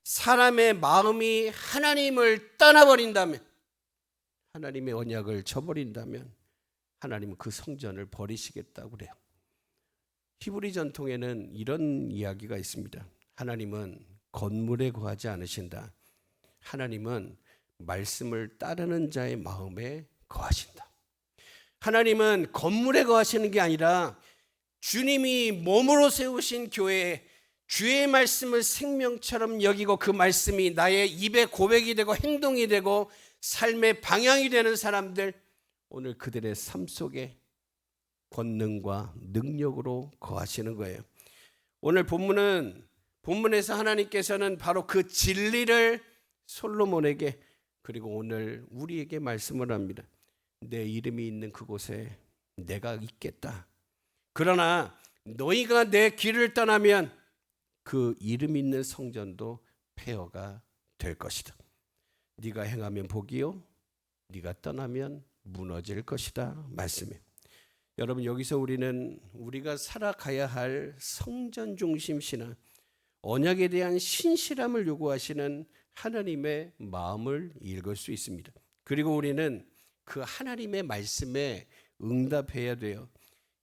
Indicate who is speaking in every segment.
Speaker 1: 사람의 마음이 하나님을 떠나버린다면, 하나님의 언약을 저버린다면 하나님은 그 성전을 버리시겠다고 그래요. 히브리 전통에는 이런 이야기가 있습니다. 하나님은 건물에 거하지 않으신다. 하나님은 말씀을 따르는 자의 마음에 거하신다. 하나님은 건물에 거하시는 게 아니라 주님이 몸으로 세우신 교회에 주의 말씀을 생명처럼 여기고 그 말씀이 나의 입의 고백이 되고 행동이 되고 삶의 방향이 되는 사람들, 오늘 그들의 삶 속에 권능과 능력으로 거하시는 거예요. 오늘 본문에서 하나님께서는 바로 그 진리를 솔로몬에게, 그리고 오늘 우리에게 말씀을 합니다. 내 이름이 있는 그곳에 내가 있겠다. 그러나 너희가 내 길을 떠나면 그 이름 있는 성전도 폐허가 될 것이다. 네가 행하면 복이요, 네가 떠나면 무너질 것이다 말씀이에요. 여러분, 여기서 우리가 살아가야 할 성전 중심 신앙, 언약에 대한 신실함을 요구하시는 하나님의 마음을 읽을 수 있습니다. 그리고 우리는 그 하나님의 말씀에 응답해야 돼요.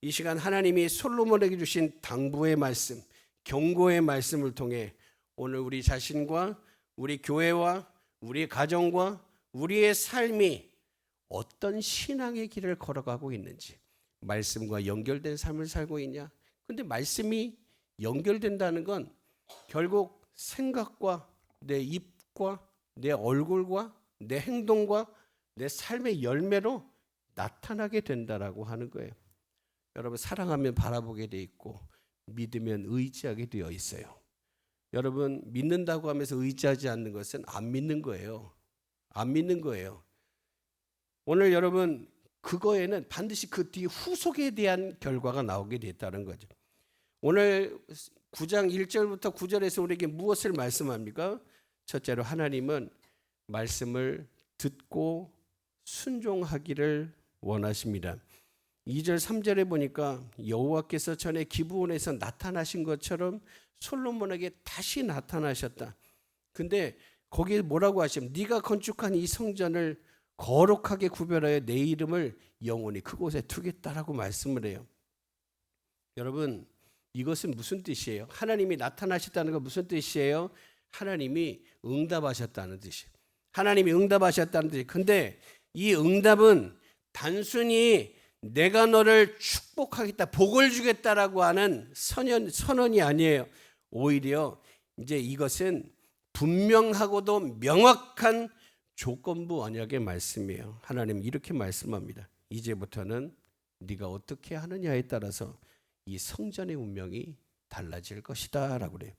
Speaker 1: 이 시간 하나님이 솔로몬에게 주신 당부의 말씀, 경고의 말씀을 통해 오늘 우리 자신과 우리 교회와 우리 가정과 우리의 삶이 어떤 신앙의 길을 걸어가고 있는지, 말씀과 연결된 삶을 살고 있냐. 근데 말씀이 연결된다는 건 결국 생각과 내 입과 내 얼굴과 내 행동과 내 삶의 열매로 나타나게 된다라고 하는 거예요. 여러분, 사랑하면 바라보게 돼 있고 믿으면 의지하게 되어 있어요. 여러분, 믿는다고 하면서 의지하지 않는 것은 안 믿는 거예요. 안 믿는 거예요. 오늘 여러분, 그거에는 반드시 그 뒤 후속에 대한 결과가 나오게 됐다는 거죠. 오늘 9장 1절부터 9절에서 우리에게 무엇을 말씀합니까? 첫째로 하나님은 말씀을 듣고 순종하기를 원하십니다. 2절 3절에 보니까 여호와께서 전에 기브온에서 나타나신 것처럼 솔로몬에게 다시 나타나셨다. 근데 거기에 뭐라고 하시면 네가 건축한 이 성전을 거룩하게 구별하여 내 이름을 영원히 그곳에 두겠다라고 말씀을 해요. 여러분, 이것은 무슨 뜻이에요? 하나님이 나타나셨다는 건 무슨 뜻이에요? 하나님이 응답하셨다는 뜻이에요. 하나님이 응답하셨다는 뜻이에요. 근데 이 응답은 단순히 내가 너를 축복하겠다, 복을 주겠다라고 하는 선언이 아니에요. 오히려 이제 이것은 분명하고도 명확한 조건부 언약의 말씀이에요. 하나님 이렇게 말씀합니다. 이제부터는 네가 어떻게 하느냐에 따라서 이 성전의 운명이 달라질 것이다 라고 그래요.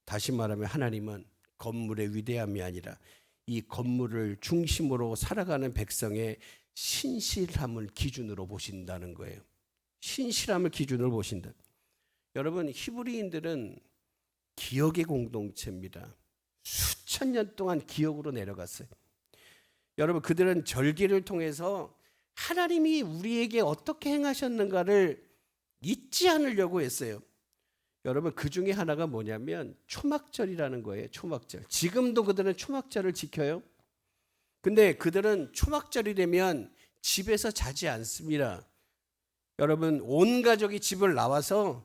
Speaker 1: 다시 말하면 하나님은 건물의 위대함이 아니라 이 건물을 중심으로 살아가는 백성의 신실함을 기준으로 보신다는 거예요. 신실함을 기준으로 보신다. 여러분, 히브리인들은 기억의 공동체입니다. 수천 년 동안 기억으로 내려갔어요. 여러분, 그들은 절기를 통해서 하나님이 우리에게 어떻게 행하셨는가를 잊지 않으려고 했어요. 여러분, 그 중에 하나가 뭐냐면 초막절이라는 거예요. 초막절. 지금도 그들은 초막절을 지켜요. 근데 그들은 초막절이 되면 집에서 자지 않습니다. 여러분, 온 가족이 집을 나와서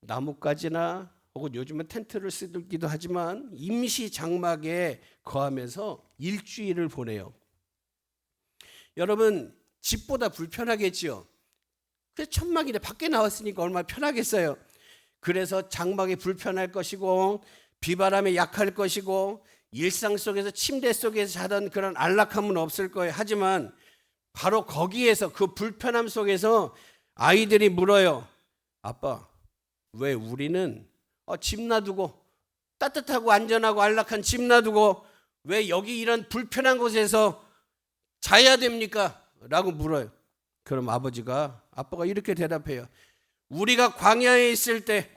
Speaker 1: 나뭇가지나 혹은 요즘은 텐트를 쓰기도 하지만 임시 장막에 거하면서 일주일을 보내요. 여러분, 집보다 불편하겠지요. 그래서 천막인데 밖에 나왔으니까 얼마나 편하겠어요. 그래서 장막이 불편할 것이고 비바람에 약할 것이고 일상 속에서 침대 속에서 자던 그런 안락함은 없을 거예요. 하지만 바로 거기에서 그 불편함 속에서 아이들이 물어요. 아빠, 왜 우리는 집 놔두고 따뜻하고 안전하고 안락한 집 놔두고 왜 여기 이런 불편한 곳에서 자야 됩니까? 라고 물어요. 그럼 아빠가 이렇게 대답해요. 우리가 광야에 있을 때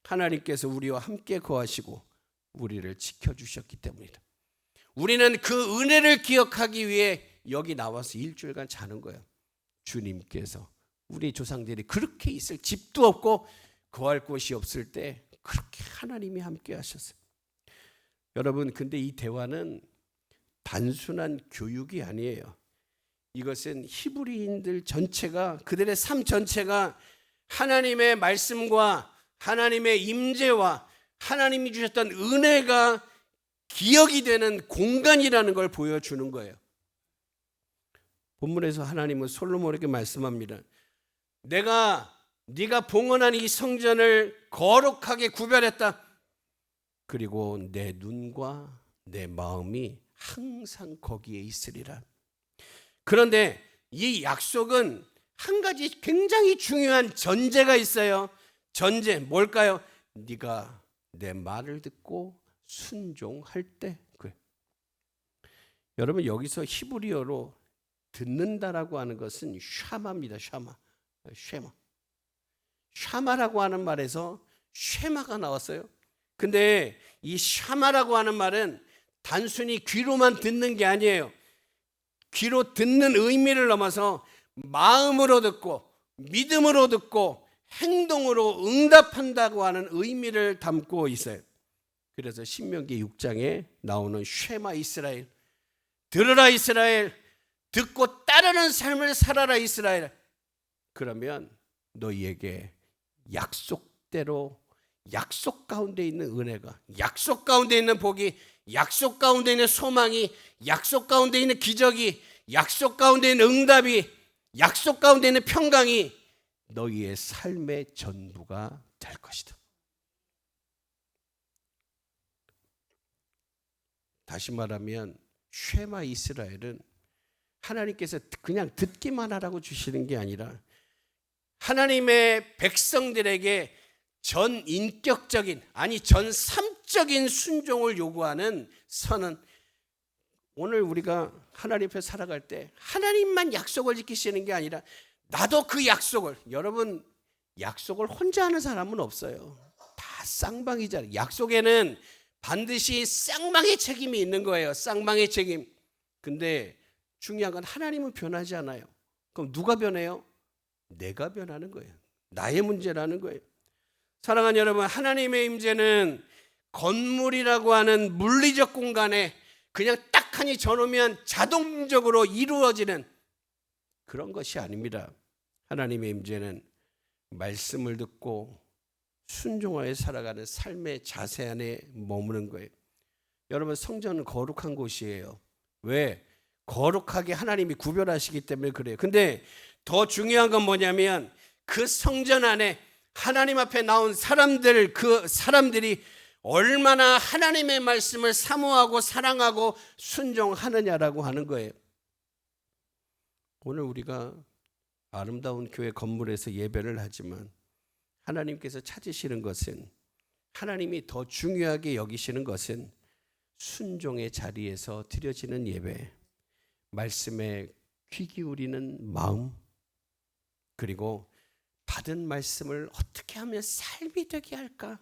Speaker 1: 하나님께서 우리와 함께 거하시고 우리를 지켜주셨기 때문이다. 우리는 그 은혜를 기억하기 위해 여기 나와서 일주일간 자는 거예요. 주님께서 우리 조상들이 그렇게 있을 집도 없고 거할 곳이 없을 때 그렇게 하나님이 함께 하셨어요. 여러분, 근데 이 대화는 단순한 교육이 아니에요. 이것은 히브리인들 전체가, 그들의 삶 전체가 하나님의 말씀과 하나님의 임재와 하나님이 주셨던 은혜가 기억이 되는 공간이라는 걸 보여주는 거예요. 본문에서 하나님은 솔로몬에게 말씀합니다. 네가 봉헌한 이 성전을 거룩하게 구별했다. 그리고 내 눈과 내 마음이 항상 거기에 있으리라. 그런데 이 약속은 한 가지 굉장히 중요한 전제가 있어요. 전제 뭘까요? 네가 내 말을 듣고 순종할 때. 그래. 여러분, 여기서 히브리어로 듣는다라고 하는 것은 샤마입니다. 샤마라고 하는 말에서 쉐마가 나왔어요. 근데 이 샤마라고 하는 말은 단순히 귀로만 듣는 게 아니에요. 귀로 듣는 의미를 넘어서 마음으로 듣고 믿음으로 듣고 행동으로 응답한다고 하는 의미를 담고 있어요. 그래서 신명기 6장에 나오는 쉐마 이스라엘, 들으라 이스라엘, 듣고 따르는 삶을 살아라 이스라엘. 그러면 너희에게 약속대로, 약속 가운데 있는 은혜가, 약속 가운데 있는 복이, 약속 가운데 있는 소망이, 약속 가운데 있는 기적이, 약속 가운데 있는 응답이, 약속 가운데 있는 평강이 너희의 삶의 전부가 될 것이다. 다시 말하면 쉐마 이스라엘은 하나님께서 그냥 듣기만 하라고 주시는 게 아니라 하나님의 백성들에게 전인격적인, 아니 전삼적인 순종을 요구하는 선언. 오늘 우리가 하나님 앞에 살아갈 때 하나님만 약속을 지키시는 게 아니라 나도 그 약속을, 여러분 약속을 혼자 하는 사람은 없어요. 다 쌍방이잖아요. 약속에는 반드시 쌍방의 책임이 있는 거예요. 쌍방의 책임. 근데 중요한 건 하나님은 변하지 않아요. 그럼 누가 변해요? 내가 변하는 거예요. 나의 문제라는 거예요. 사랑하는 여러분, 하나님의 임재는 건물이라고 하는 물리적 공간에 그냥 딱 하니 전오면 자동적으로 이루어지는 그런 것이 아닙니다. 하나님의 임재는 말씀을 듣고 순종하여 살아가는 삶의 자세 안에 머무는 거예요. 여러분, 성전은 거룩한 곳이에요. 왜? 거룩하게 하나님이 구별하시기 때문에 그래요. 근데 더 중요한 건 뭐냐면 그 성전 안에 하나님 앞에 나온 사람들, 그 사람들이 얼마나 하나님의 말씀을 사모하고 사랑하고 순종하느냐라고 하는 거예요. 오늘 우리가 아름다운 교회 건물에서 예배를 하지만 하나님께서 찾으시는 것은, 하나님이 더 중요하게 여기시는 것은 순종의 자리에서 드려지는 예배, 말씀에 귀 기울이는 마음, 그리고 받은 말씀을 어떻게 하면 삶이 되게 할까?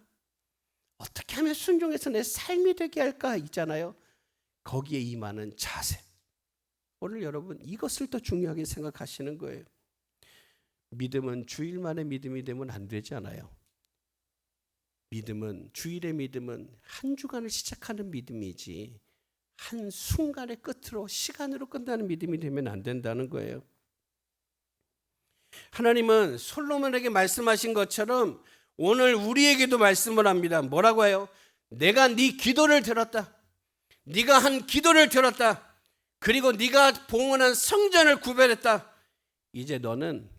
Speaker 1: 어떻게 하면 순종해서 내 삶이 되게 할까? 있잖아요. 거기에 임하는 자세. 오늘 여러분 이것을 더 중요하게 생각하시는 거예요. 믿음은 주일만의 믿음이 되면 안 되지 않아요. 믿음은, 주일의 믿음은 한 주간을 시작하는 믿음이지 한 순간의 끝으로, 시간으로 끝나는 믿음이 되면 안 된다는 거예요. 하나님은 솔로몬에게 말씀하신 것처럼 오늘 우리에게도 말씀을 합니다. 뭐라고 해요? 내가 네 기도를 들었다. 네가 한 기도를 들었다. 그리고 네가 봉헌한 성전을 구별했다. 이제 너는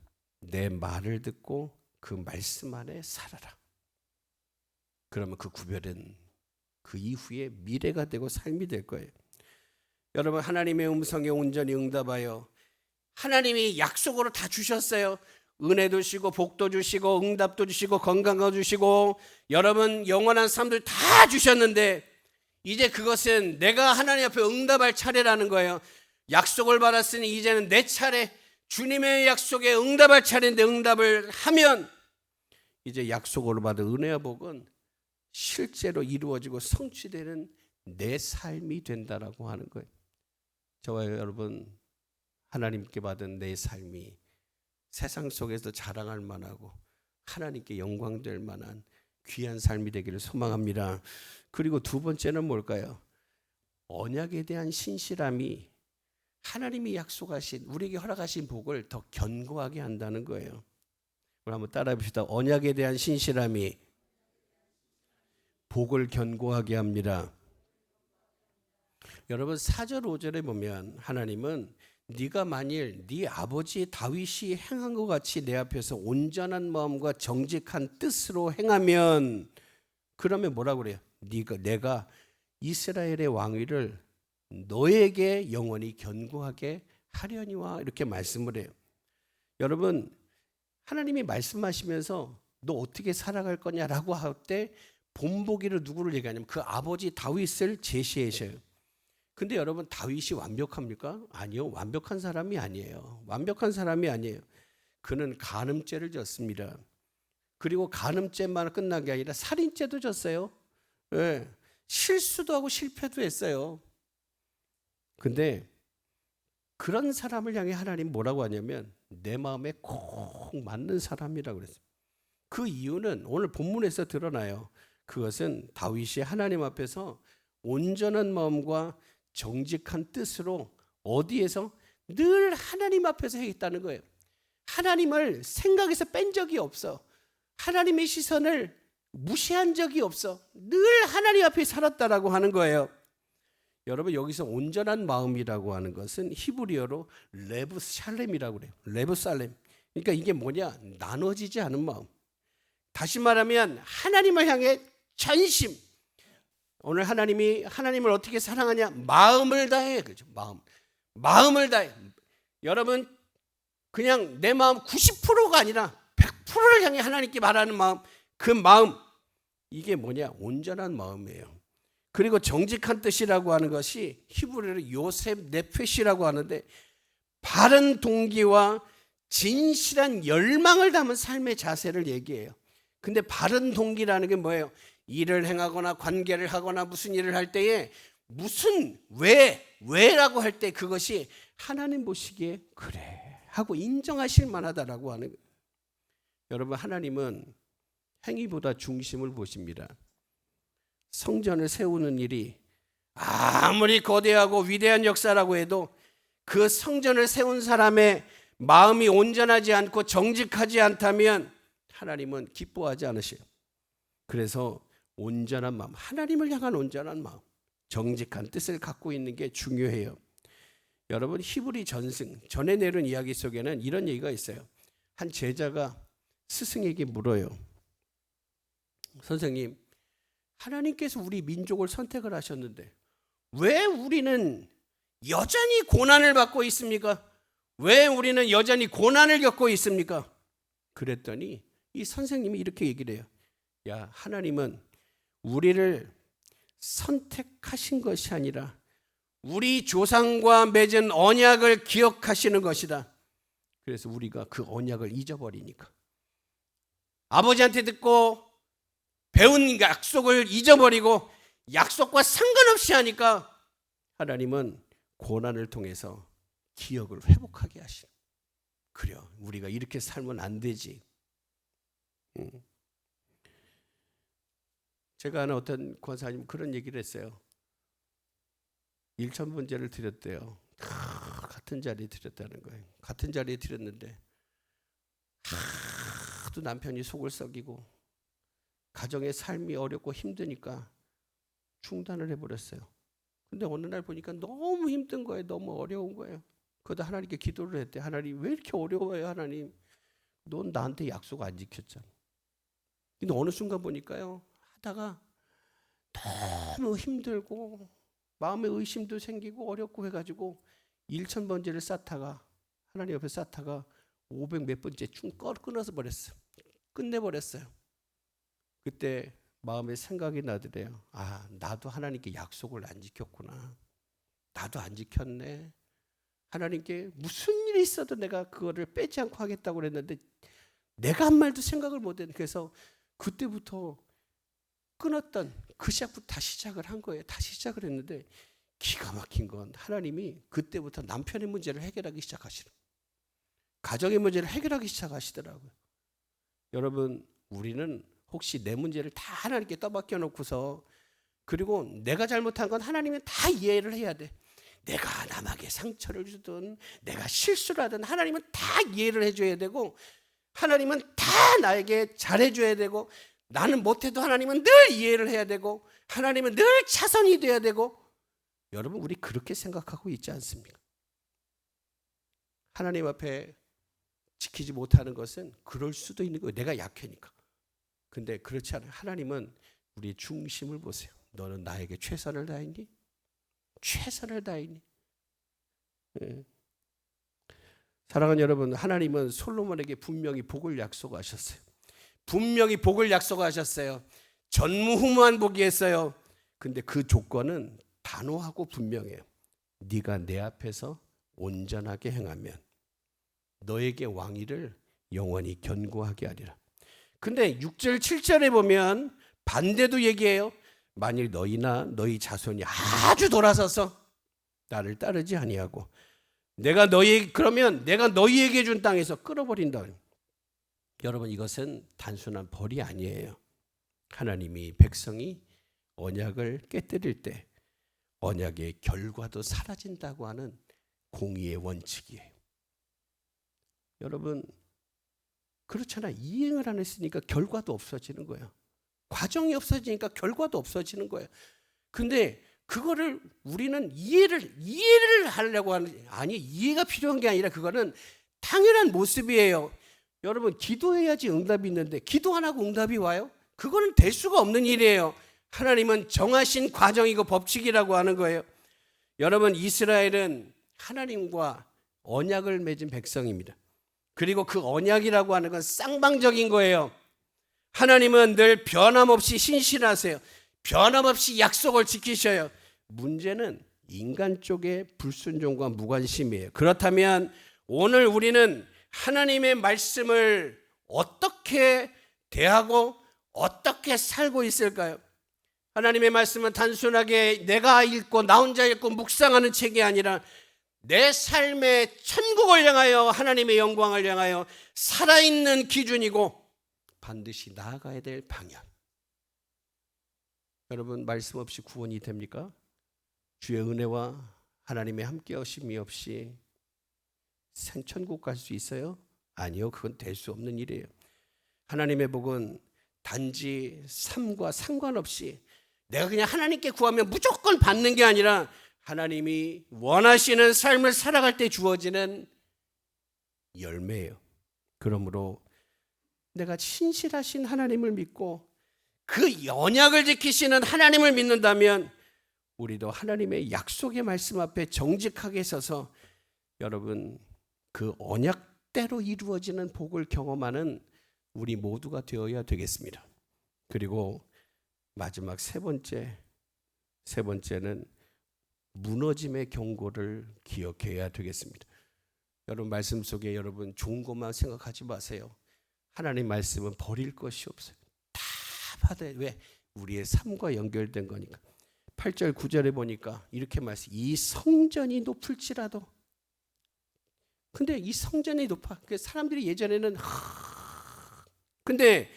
Speaker 1: 내 말을 듣고 그 말씀 안에 살아라. 그러면 그 구별은 그 이후에 미래가 되고 삶이 될 거예요. 여러분, 하나님의 음성에 온전히 응답하여 하나님이 약속으로 다 주셨어요. 은혜도 주시고 복도 주시고 응답도 주시고 건강도 주시고 여러분 영원한 삶들 다 주셨는데 이제 그것은 내가 하나님 앞에 응답할 차례라는 거예요. 약속을 받았으니 이제는 내 차례, 주님의 약속에 응답할 차례인데 응답을 하면 이제 약속으로 받은 은혜와 복은 실제로 이루어지고 성취되는 내 삶이 된다라고 하는 거예요. 저와 여러분, 하나님께 받은 내 삶이 세상 속에서 자랑할 만하고 하나님께 영광될 만한 귀한 삶이 되기를 소망합니다. 그리고 두 번째는 뭘까요? 언약에 대한 신실함이 하나님이 약속하신, 우리에게 허락하신 복을 더 견고하게 한다는 거예요. 우리 한번 따라해 봅시다. 언약에 대한 신실함이 복을 견고하게 합니다. 여러분 4절 5절에 보면 하나님은 네가 만일 네 아버지 다윗이 행한 것 같이 내 앞에서 온전한 마음과 정직한 뜻으로 행하면, 그러면 뭐라고 그래요? 내가 이스라엘의 왕위를 너에게 영원히 견고하게 하려니와, 이렇게 말씀을 해요. 여러분 하나님이 말씀하시면서 너 어떻게 살아갈 거냐라고 할 때 본보기로 누구를 얘기하냐면 그 아버지 다윗을 제시하셔요. 근데 여러분 다윗이 완벽합니까? 아니요. 완벽한 사람이 아니에요. 완벽한 사람이 아니에요. 그는 간음죄를 졌습니다. 그리고 간음죄만 끝난 게 아니라 살인죄도 졌어요. 네. 실수도 하고 실패도 했어요. 근데 그런 사람을 향해 하나님 뭐라고 하냐면 내 마음에 꼭 맞는 사람이라고 그랬어요. 그 이유는 오늘 본문에서 드러나요. 그것은 다윗이 하나님 앞에서 온전한 마음과 정직한 뜻으로 어디에서 늘 하나님 앞에서 했다는 거예요. 하나님을 생각에서 뺀 적이 없어. 하나님의 시선을 무시한 적이 없어. 늘 하나님 앞에 살았다라고 하는 거예요. 여러분 여기서 온전한 마음이라고 하는 것은 히브리어로 레브샬렘이라고 그래요. 레브살렘. 그러니까 이게 뭐냐? 나눠지지 않은 마음. 다시 말하면 하나님을 향해 전심. 오늘 하나님을 어떻게 사랑하냐? 마음을 다해. 그죠? 마음을 다해. 여러분 그냥 내 마음 90%가 아니라 100%를 향해 하나님께 말하는 마음. 그 마음, 이게 뭐냐? 온전한 마음이에요. 그리고 정직한 뜻이라고 하는 것이 히브리어로 요셉 네페시라고 하는데 바른 동기와 진실한 열망을 담은 삶의 자세를 얘기해요. 근데 바른 동기라는 게 뭐예요? 일을 행하거나 관계를 하거나 무슨 일을 할 때에 무슨 왜라고 할 때 그것이 하나님 보시기에 그래 하고 인정하실 만하다라고 하는 거예요. 여러분 하나님은 행위보다 중심을 보십니다. 성전을 세우는 일이 아무리 거대하고 위대한 역사라고 해도 그 성전을 세운 사람의 마음이 온전하지 않고 정직하지 않다면 하나님은 기뻐하지 않으셔요. 그래서 온전한 마음, 하나님을 향한 온전한 마음, 정직한 뜻을 갖고 있는 게 중요해요. 여러분 히브리 전승, 전에 내린 이야기 속에는 이런 얘기가 있어요. 한 제자가 스승에게 물어요. 선생님, 하나님께서 우리 민족을 선택을 하셨는데 왜 우리는 여전히 고난을 받고 있습니까? 왜 우리는 여전히 고난을 겪고 있습니까? 그랬더니 이 선생님이 이렇게 얘기를 해요. 야, 하나님은 우리를 선택하신 것이 아니라 우리 조상과 맺은 언약을 기억하시는 것이다. 그래서 우리가 그 언약을 잊어버리니까, 아버지한테 듣고 배운 약속을 잊어버리고 약속과 상관없이 하니까 하나님은 고난을 통해서 기억을 회복하게 하시는. 그래요. 우리가 이렇게 살면 안 되지. 제가 아는 어떤 권사님 그런 얘기를 했어요. 1,000번제를 드렸대요. 같은 자리에 드렸다는 거예요. 같은 자리에 드렸는데 하도 남편이 속을 썩이고 가정의 삶이 어렵고 힘드니까 중단을 해버렸어요. 근데 어느 날 보니까 너무 힘든 거예요. 너무 어려운 거예요. 그러다 하나님께 기도를 했대. 하나님 왜 이렇게 어려워요? 하나님, 넌 나한테 약속 안 지켰잖아. 근데 어느 순간 보니까요, 하다가 너무 힘들고 마음의 의심도 생기고 어렵고 해가지고 1,000번제를 쌓다가 하나님 옆에 쌓다가 500 몇 번째 쭉 끊어서 버렸어요. 끝내버렸어요. 그때 마음에 생각이 나더래요. 아, 나도 하나님께 약속을 안 지켰구나. 나도 안 지켰네. 하나님께 무슨 일이 있어도 내가 그거를 빼지 않고 하겠다고 그랬는데 내가 한 말도 생각을 못했는데, 그래서 그때부터 끊었던 그 시작부터 다시 시작을 한 거예요. 다시 시작을 했는데 기가 막힌 건 하나님이 그때부터 남편의 문제를 해결하기 시작하시는, 가정의 문제를 해결하기 시작하시더라고요. 여러분, 우리는 혹시 내 문제를 다 하나님께 떠맡겨 놓고서 그리고 내가 잘못한 건 하나님은 다 이해를 해야 돼. 내가 남에게 상처를 주든 내가 실수를 하든 하나님은 다 이해를 해줘야 되고, 하나님은 다 나에게 잘해줘야 되고, 나는 못해도 하나님은 늘 이해를 해야 되고, 하나님은 늘 차선이 돼야 되고. 여러분, 우리 그렇게 생각하고 있지 않습니까? 하나님 앞에 지키지 못하는 것은 그럴 수도 있는 거예요. 내가 약하니까. 근데 그렇지 않아요. 하나님은 우리의 중심을 보세요. 너는 나에게 최선을 다했니? 최선을 다했니? 사랑하는 여러분, 하나님은 솔로몬에게 분명히 복을 약속하셨어요. 분명히 복을 약속하셨어요. 전무후무한 복이었어요. 근데 그 조건은 단호하고 분명해요. 네가 내 앞에서 온전하게 행하면 너에게 왕위를 영원히 견고하게 하리라. 근데 6절 7절에 보면 반대도 얘기해요. 만일 너희나 너희 자손이 아주 돌아서서 나를 따르지 아니하고 그러면 내가 너희에게 준 땅에서 끌어버린다. 여러분, 이것은 단순한 벌이 아니에요. 하나님이 백성이 언약을 깨뜨릴 때 언약의 결과도 사라진다고 하는 공의의 원칙이에요. 여러분, 그렇잖아요. 이행을 안 했으니까 결과도 없어지는 거예요. 과정이 없어지니까 결과도 없어지는 거예요. 근데 그거를 우리는 이해를 하려고 하는, 아니, 이해가 필요한 게 아니라 그거는 당연한 모습이에요. 여러분, 기도해야지 응답이 있는데 기도 안 하고 응답이 와요? 그거는 될 수가 없는 일이에요. 하나님은 정하신 과정이고 법칙이라고 하는 거예요. 여러분, 이스라엘은 하나님과 언약을 맺은 백성입니다. 그리고 그 언약이라고 하는 건 쌍방적인 거예요. 하나님은 늘 변함없이 신실하세요. 변함없이 약속을 지키셔요. 문제는 인간 쪽의 불순종과 무관심이에요. 그렇다면 오늘 우리는 하나님의 말씀을 어떻게 대하고 어떻게 살고 있을까요? 하나님의 말씀은 단순하게 내가 읽고 나 혼자 읽고 묵상하는 책이 아니라 내 삶의 천국을 향하여 하나님의 영광을 향하여 살아있는 기준이고 반드시 나아가야 될 방향. 여러분, 말씀 없이 구원이 됩니까? 주의 은혜와 하나님의 함께 하심이 없이 생천국 갈 수 있어요? 아니요, 그건 될 수 없는 일이에요. 하나님의 복은 단지 삶과 상관없이 내가 그냥 하나님께 구하면 무조건 받는 게 아니라 하나님이 원하시는 삶을 살아갈 때 주어지는 열매예요. 그러므로 내가 신실하신 하나님을 믿고 그 언약을 지키시는 하나님을 믿는다면 우리도 하나님의 약속의 말씀 앞에 정직하게 서서 여러분, 그 언약대로 이루어지는 복을 경험하는 우리 모두가 되어야 되겠습니다. 그리고 마지막 세 번째는 무너짐의 경고를 기억해야 되겠습니다. 여러분, 말씀 속에 여러분 좋은 것만 생각하지 마세요. 하나님 말씀은 버릴 것이 없어요. 다 받아요. 왜? 우리의 삶과 연결된 거니까. 8절 9절에 보니까 이렇게 말씀, 이 성전이 높을지라도. 근데 이 성전이 높아. 사람들이 예전에는 근데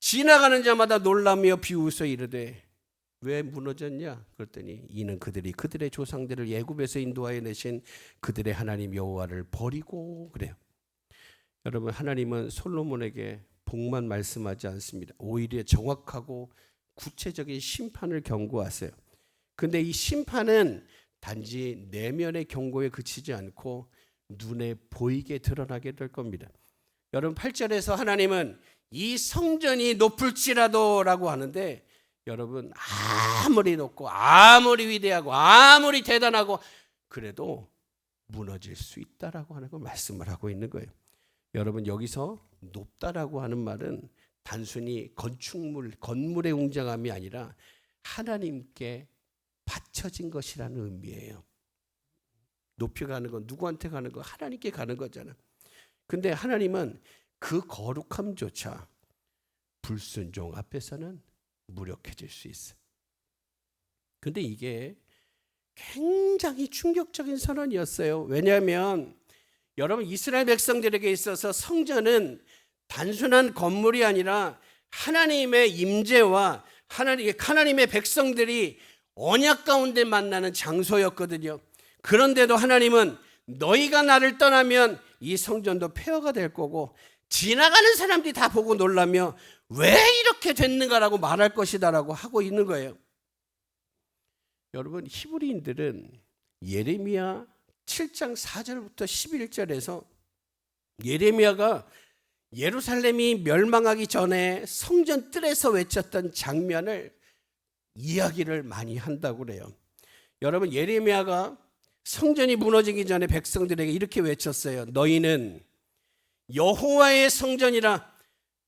Speaker 1: 지나가는 자마다 놀라며 비웃어 이르되 왜 무너졌냐? 그랬더니 이는 그들의 조상들을 애굽에서 인도하여 내신 그들의 하나님 여호와를 버리고 그래요. 여러분, 하나님은 솔로몬에게 복만 말씀하지 않습니다. 오히려 정확하고 구체적인 심판을 경고하세요. 근데 이 심판은 단지 내면의 경고에 그치지 않고 눈에 보이게 드러나게 될 겁니다. 여러분, 8절에서 하나님은 이 성전이 높을지라도 라고 하는데, 여러분, 아무리 높고 아무리 위대하고 아무리 대단하고 그래도 무너질 수 있다라고 하는 걸 말씀을 하고 있는 거예요. 여러분, 여기서 높다라고 하는 말은 단순히 건물의 웅장함이 아니라 하나님께 바쳐진 것이라는 의미예요. 높이 가는 건 누구한테 가는 거? 하나님께 가는 거잖아. 근데 하나님은 그 거룩함조차 불순종 앞에서는 무력해질 수 있어요. 근데 이게 굉장히 충격적인 선언이었어요. 왜냐하면 여러분, 이스라엘 백성들에게 있어서 성전은 단순한 건물이 아니라 하나님의 임재와 하나님의 백성들이 언약 가운데 만나는 장소였거든요. 그런데도 하나님은 너희가 나를 떠나면 이 성전도 폐허가 될 거고 지나가는 사람들이 다 보고 놀라며 왜 이렇게 됐는가라고 말할 것이다라고 하고 있는 거예요. 여러분, 히브리인들은 예레미야 7장 4절부터 11절에서 예레미야가 예루살렘이 멸망하기 전에 성전 뜰에서 외쳤던 장면을 이야기를 많이 한다고 그래요. 여러분, 예레미야가 성전이 무너지기 전에 백성들에게 이렇게 외쳤어요. 너희는 여호와의 성전이라,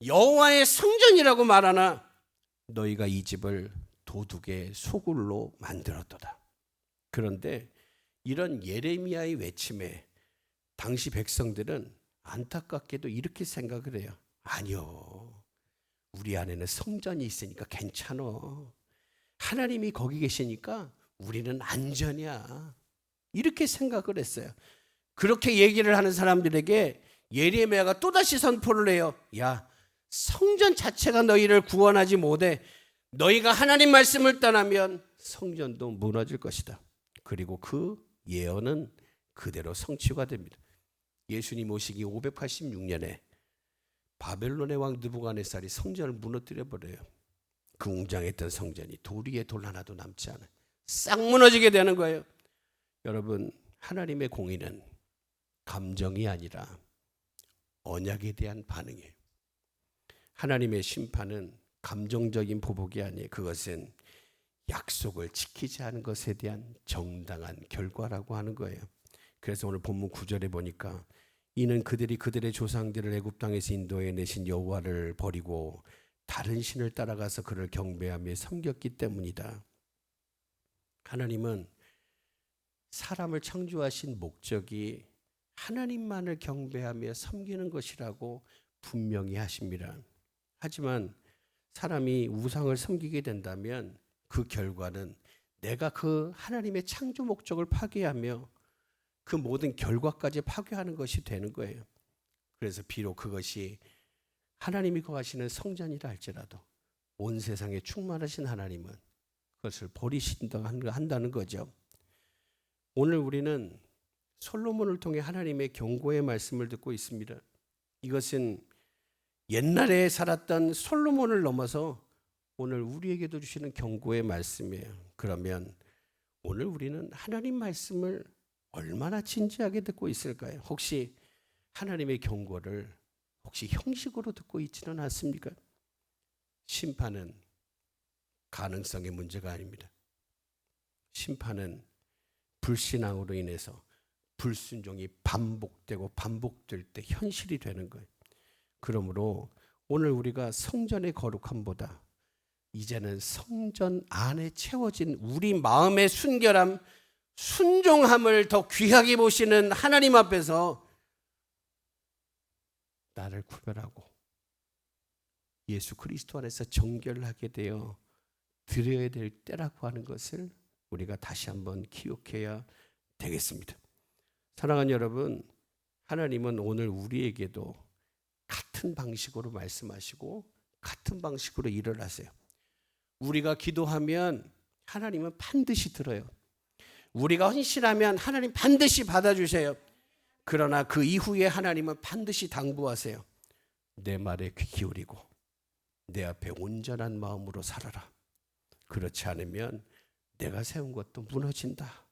Speaker 1: 여호와의 성전이라고 말하나 너희가 이 집을 도둑의 소굴로 만들었도다. 그런데 이런 예레미야의 외침에 당시 백성들은 안타깝게도 이렇게 생각을 해요. 아니요, 우리 안에는 성전이 있으니까 괜찮아. 하나님이 거기 계시니까 우리는 안전이야. 이렇게 생각을 했어요. 그렇게 얘기를 하는 사람들에게 예레미야가 또다시 선포를 해요. 야, 성전 자체가 너희를 구원하지 못해. 너희가 하나님 말씀을 떠나면 성전도 무너질 것이다. 그리고 그 예언은 그대로 성취가 됩니다. 예수님 오시기 586년에 바벨론의 왕 느부갓네살이 성전을 무너뜨려 버려요. 그 웅장했던 성전이 돌 위에 돌 하나도 남지 않아요. 싹 무너지게 되는 거예요. 여러분, 하나님의 공의는 감정이 아니라 언약에 대한 반응이에요. 하나님의 심판은 감정적인 보복이 아니에요. 그것은 약속을 지키지 않은 것에 대한 정당한 결과라고 하는 거예요. 그래서 오늘 본문 9절에 보니까 이는 그들이 그들의 조상들을 애굽 땅에서 인도해 내신 여호와를 버리고 다른 신을 따라가서 그를 경배하며 섬겼기 때문이다. 하나님은 사람을 창조하신 목적이 하나님만을 경배하며 섬기는 것이라고 분명히 하십니다. 하지만 사람이 우상을 섬기게 된다면 그 결과는 내가 그 하나님의 창조 목적을 파괴하며 그 모든 결과까지 파괴하는 것이 되는 거예요. 그래서 비록 그것이 하나님이 거하시는 성전이라 할지라도 온 세상에 충만하신 하나님은 그것을 버리신다고 한다는 거죠. 오늘 우리는 솔로몬을 통해 하나님의 경고의 말씀을 듣고 있습니다. 이것은 옛날에 살았던 솔로몬을 넘어서 오늘 우리에게도 주시는 경고의 말씀이에요. 그러면 오늘 우리는 하나님 말씀을 얼마나 진지하게 듣고 있을까요? 혹시 하나님의 경고를 혹시 형식으로 듣고 있지는 않습니까? 심판은 가능성의 문제가 아닙니다. 심판은 불신앙으로 인해서 불순종이 반복되고 반복될 때 현실이 되는 거예요. 그러므로 오늘 우리가 성전의 거룩함보다 이제는 성전 안에 채워진 우리 마음의 순결함, 순종함을 더 귀하게 보시는 하나님 앞에서 나를 구별하고 예수 그리스도 안에서 정결하게 되어 드려야 될 때라고 하는 것을 우리가 다시 한번 기억해야 되겠습니다. 사랑하는 여러분, 하나님은 오늘 우리에게도 같은 방식으로 말씀하시고 같은 방식으로 일을 하세요. 우리가 기도하면 하나님은 반드시 들어요. 우리가 헌신하면 하나님 반드시 받아주세요. 그러나 그 이후에 하나님은 반드시 당부하세요. 내 말에 귀 기울이고 내 앞에 온전한 마음으로 살아라. 그렇지 않으면 내가 세운 것도 무너진다.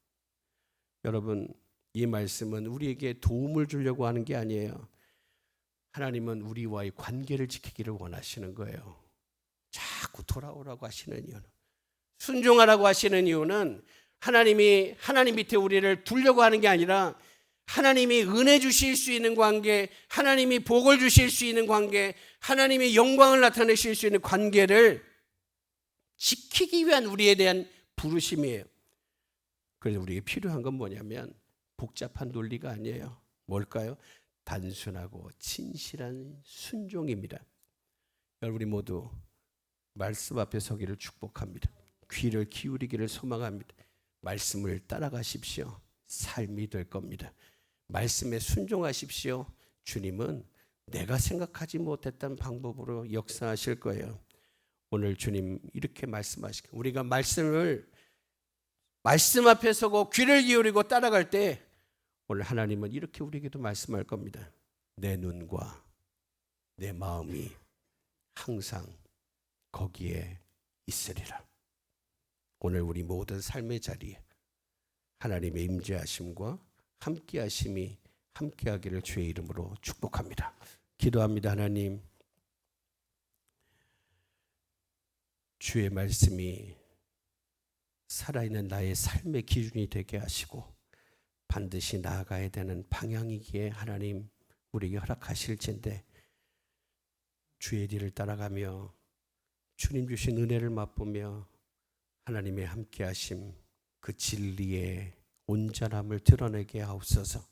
Speaker 1: 여러분, 이 말씀은 우리에게 도움을 주려고 하는 게 아니에요. 하나님은 우리와의 관계를 지키기를 원하시는 거예요. 자꾸 돌아오라고 하시는 이유는, 순종하라고 하시는 이유는 하나님이 하나님 밑에 우리를 두려고 하는 게 아니라 하나님이 은혜 주실 수 있는 관계, 하나님이 복을 주실 수 있는 관계, 하나님의 영광을 나타내실 수 있는 관계를 지키기 위한 우리에 대한 부르심이에요. 그래서 우리에게 필요한 건 뭐냐면 복잡한 논리가 아니에요. 뭘까요? 단순하고 진실한 순종입니다. 여러분, 우리 모두 말씀 앞에 서기를 축복합니다. 귀를 기울이기를 소망합니다. 말씀을 따라가십시오. 삶이 될 겁니다. 말씀에 순종하십시오. 주님은 내가 생각하지 못했던 방법으로 역사하실 거예요. 오늘 주님 이렇게 말씀하시고 우리가 말씀 앞에 서고 귀를 기울이고 따라갈 때 오늘 하나님은 이렇게 우리에게도 말씀할 겁니다. 내 눈과 내 마음이 항상 거기에 있으리라. 오늘 우리 모든 삶의 자리에 하나님의 임재하심과 함께하심이 함께하기를 주의 이름으로 축복합니다. 기도합니다. 하나님, 주의 말씀이 살아있는 나의 삶의 기준이 되게 하시고 반드시 나아가야 되는 방향이기에 하나님 우리에게 허락하실진데 주의 뒤를 따라가며 주님 주신 은혜를 맛보며 하나님의 함께하심 그 진리의 온전함을 드러내게 하옵소서.